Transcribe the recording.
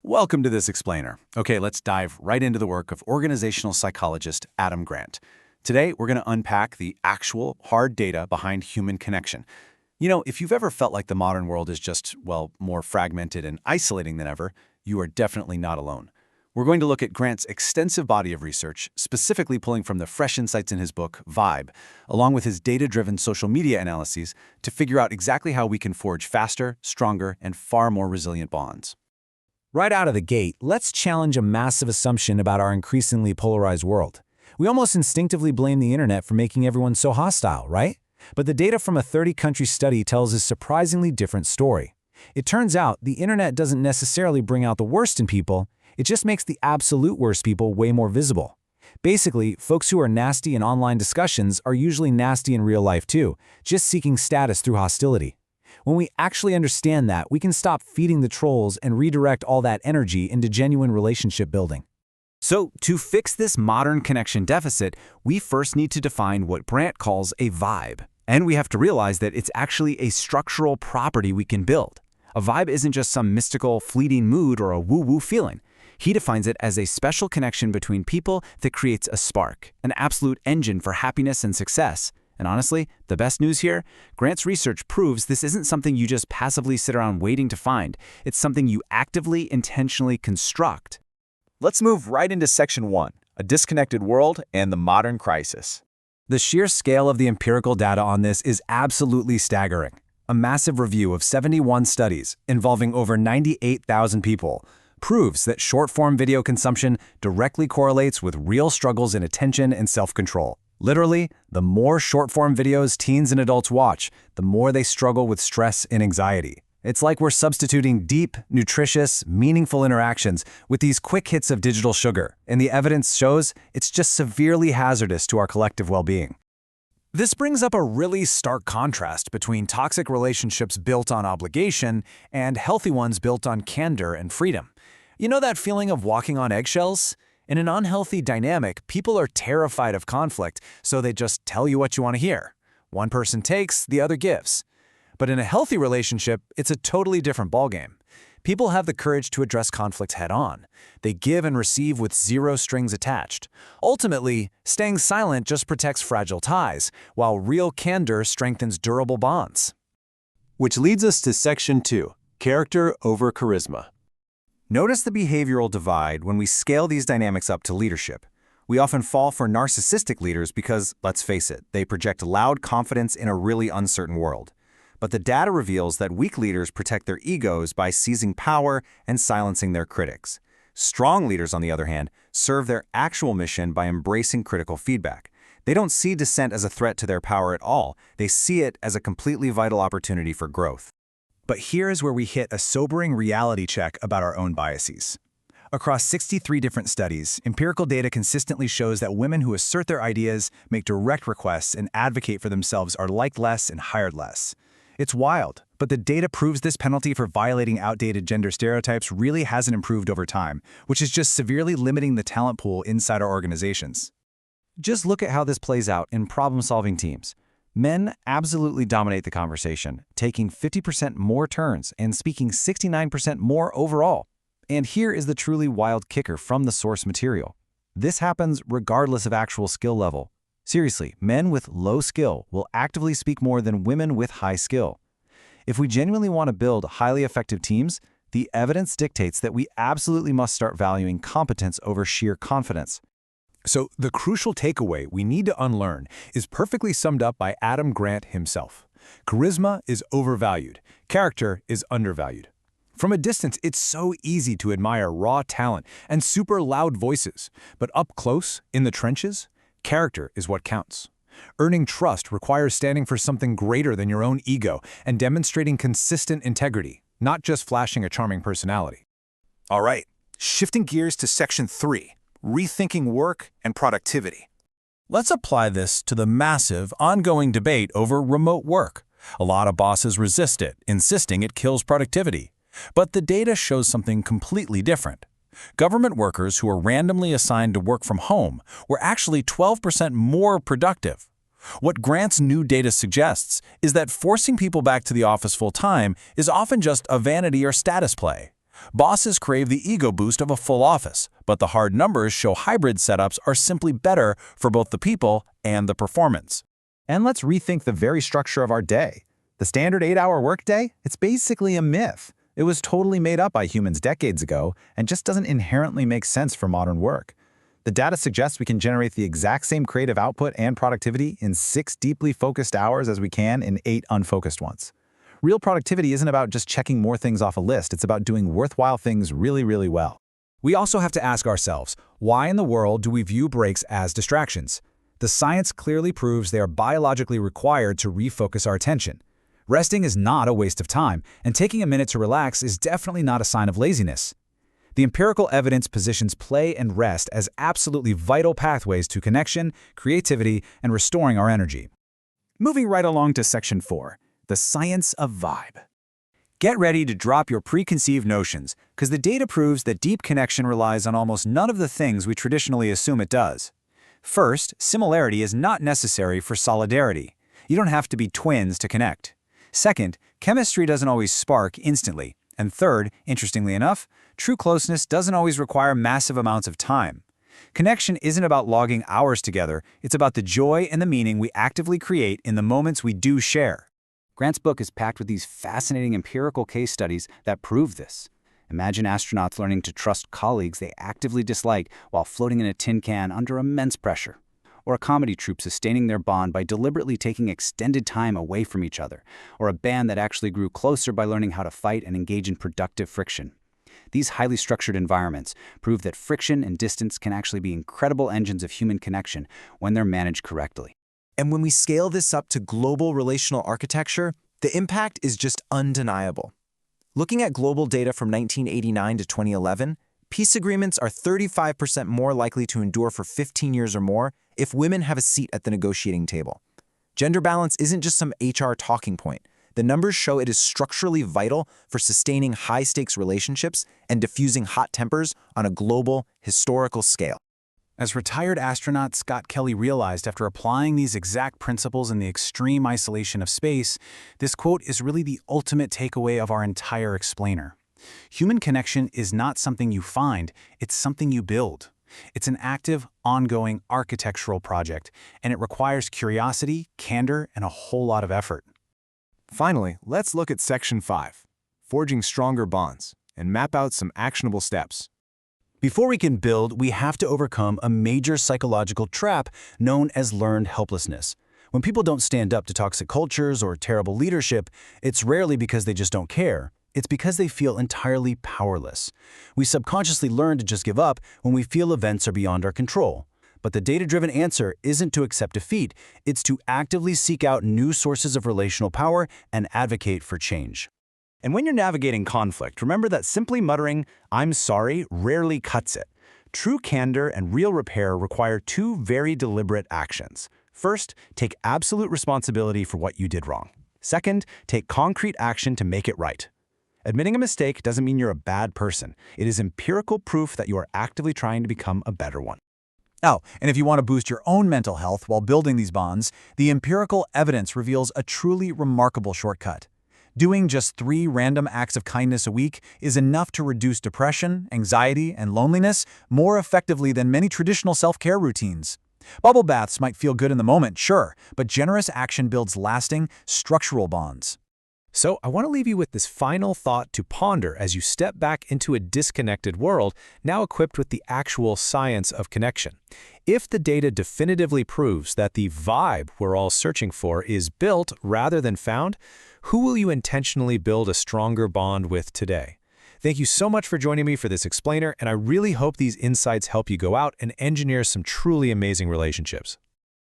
Welcome to this explainer. Okay, let's dive right into the work of organizational psychologist Adam Grant. Today, we're going to unpack the actual hard data behind human connection. You know, if you've ever felt like the modern world is just, well, more fragmented and isolating than ever, you are definitely not alone. We're going to look at Grant's extensive body of research, specifically pulling from the fresh insights in his book, Vibe, along with his data-driven social media analyses to figure out exactly how we can forge faster, stronger, and far more resilient bonds. Right out of the gate, let's challenge a massive assumption about our increasingly polarized world. We almost instinctively blame the internet for making everyone so hostile, right? But the data from a 30-country study tells a surprisingly different story. It turns out the internet doesn't necessarily bring out the worst in people, it just makes the absolute worst people way more visible. Basically, folks who are nasty in online discussions are usually nasty in real life too, just seeking status through hostility. When we actually understand that, we can stop feeding the trolls and redirect all that energy into genuine relationship building. So, to fix this modern connection deficit, we first need to define what Grant calls a vibe. And we have to realize that it's actually a structural property we can build. A vibe isn't just some mystical, fleeting mood or a woo-woo feeling. He defines it as a special connection between people that creates a spark, an absolute engine for happiness and success. And honestly, the best news here, Grant's research proves this isn't something you just passively sit around waiting to find. It's something you actively, intentionally construct. Let's move right into Section 1, a disconnected world and the modern crisis. The sheer scale of the empirical data on this is absolutely staggering. A massive review of 71 studies involving over 98,000 people proves that short-form video consumption directly correlates with real struggles in attention and self-control. Literally, the more short-form videos teens and adults watch, the more they struggle with stress and anxiety. It's like we're substituting deep, nutritious, meaningful interactions with these quick hits of digital sugar, and the evidence shows it's just severely hazardous to our collective well-being. This brings up a really stark contrast between toxic relationships built on obligation and healthy ones built on candor and freedom. You know that feeling of walking on eggshells? In an unhealthy dynamic, people are terrified of conflict, so they just tell you what you want to hear. One person takes, the other gives. But in a healthy relationship, it's a totally different ballgame. People have the courage to address conflict head-on. They give and receive with zero strings attached. Ultimately, staying silent just protects fragile ties, while real candor strengthens durable bonds. Which leads us to Section 2, character over charisma. Notice the behavioral divide when we scale these dynamics up to leadership. We often fall for narcissistic leaders because, let's face it, they project loud confidence in a really uncertain world. But the data reveals that weak leaders protect their egos by seizing power and silencing their critics. Strong leaders, on the other hand, serve their actual mission by embracing critical feedback. They don't see dissent as a threat to their power at all. They see it as a completely vital opportunity for growth. But here is where we hit a sobering reality check about our own biases. Across 63 different studies, empirical data consistently shows that women who assert their ideas, make direct requests, and advocate for themselves are liked less and hired less. It's wild, but the data proves this penalty for violating outdated gender stereotypes really hasn't improved over time, which is just severely limiting the talent pool inside our organizations. Just look at how this plays out in problem-solving teams. Men absolutely dominate the conversation, taking 50% more turns and speaking 69% more overall. And here is the truly wild kicker from the source material. This happens regardless of actual skill level. Seriously, men with low skill will actively speak more than women with high skill. If we genuinely want to build highly effective teams, the evidence dictates that we absolutely must start valuing competence over sheer confidence. So the crucial takeaway we need to unlearn is perfectly summed up by Adam Grant himself. Charisma is overvalued. Character is undervalued. From a distance, it's so easy to admire raw talent and super loud voices. But up close, in the trenches, character is what counts. Earning trust requires standing for something greater than your own ego and demonstrating consistent integrity, not just flashing a charming personality. All right, shifting gears to Section 3. Rethinking work and productivity. Let's apply this to the massive, ongoing debate over remote work. A lot of bosses resist it, insisting it kills productivity. But the data shows something completely different. Government workers who were randomly assigned to work from home were actually 12% more productive. What Grant's new data suggests is that forcing people back to the office full-time is often just a vanity or status play. Bosses crave the ego boost of a full office, but the hard numbers show hybrid setups are simply better for both the people and the performance. And let's rethink the very structure of our day. The standard 8-hour workday? It's basically a myth. It was totally made up by humans decades ago and just doesn't inherently make sense for modern work. The data suggests we can generate the exact same creative output and productivity in 6 deeply focused hours as we can in 8 unfocused ones. Real productivity isn't about just checking more things off a list, it's about doing worthwhile things really, really well. We also have to ask ourselves, why in the world do we view breaks as distractions? The science clearly proves they are biologically required to refocus our attention. Resting is not a waste of time, and taking a minute to relax is definitely not a sign of laziness. The empirical evidence positions play and rest as absolutely vital pathways to connection, creativity, and restoring our energy. Moving right along to Section 4, the science of vibe. Get ready to drop your preconceived notions, because the data proves that deep connection relies on almost none of the things we traditionally assume it does. First, similarity is not necessary for solidarity. You don't have to be twins to connect. Second, chemistry doesn't always spark instantly. And third, interestingly enough, true closeness doesn't always require massive amounts of time. Connection isn't about logging hours together, it's about the joy and the meaning we actively create in the moments we do share. Grant's book is packed with these fascinating empirical case studies that prove this. Imagine astronauts learning to trust colleagues they actively dislike while floating in a tin can under immense pressure. Or a comedy troupe sustaining their bond by deliberately taking extended time away from each other. Or a band that actually grew closer by learning how to fight and engage in productive friction. These highly structured environments prove that friction and distance can actually be incredible engines of human connection when they're managed correctly. And when we scale this up to global relational architecture, the impact is just undeniable. Looking at global data from 1989 to 2011, peace agreements are 35% more likely to endure for 15 years or more if women have a seat at the negotiating table. Gender balance isn't just some HR talking point. The numbers show it is structurally vital for sustaining high-stakes relationships and diffusing hot tempers on a global, historical scale. As retired astronaut Scott Kelly realized after applying these exact principles in the extreme isolation of space, this quote is really the ultimate takeaway of our entire explainer. Human connection is not something you find, it's something you build. It's an active, ongoing architectural project, and it requires curiosity, candor, and a whole lot of effort. Finally, let's look at Section 5, forging stronger bonds, and map out some actionable steps. Before we can build, we have to overcome a major psychological trap known as learned helplessness. When people don't stand up to toxic cultures or terrible leadership, it's rarely because they just don't care. It's because they feel entirely powerless. We subconsciously learn to just give up when we feel events are beyond our control. But the data-driven answer isn't to accept defeat, it's to actively seek out new sources of relational power and advocate for change. And when you're navigating conflict, remember that simply muttering, "I'm sorry," rarely cuts it. True candor and real repair require 2 very deliberate actions. First, take absolute responsibility for what you did wrong. Second, take concrete action to make it right. Admitting a mistake doesn't mean you're a bad person. It is empirical proof that you are actively trying to become a better one. Oh, and if you want to boost your own mental health while building these bonds, the empirical evidence reveals a truly remarkable shortcut. Doing just 3 random acts of kindness a week is enough to reduce depression, anxiety, and loneliness more effectively than many traditional self-care routines. Bubble baths might feel good in the moment, sure, but generous action builds lasting, structural bonds. So I want to leave you with this final thought to ponder as you step back into a disconnected world, now equipped with the actual science of connection. If the data definitively proves that the vibe we're all searching for is built rather than found, who will you intentionally build a stronger bond with today? Thank you so much for joining me for this explainer, and I really hope these insights help you go out and engineer some truly amazing relationships.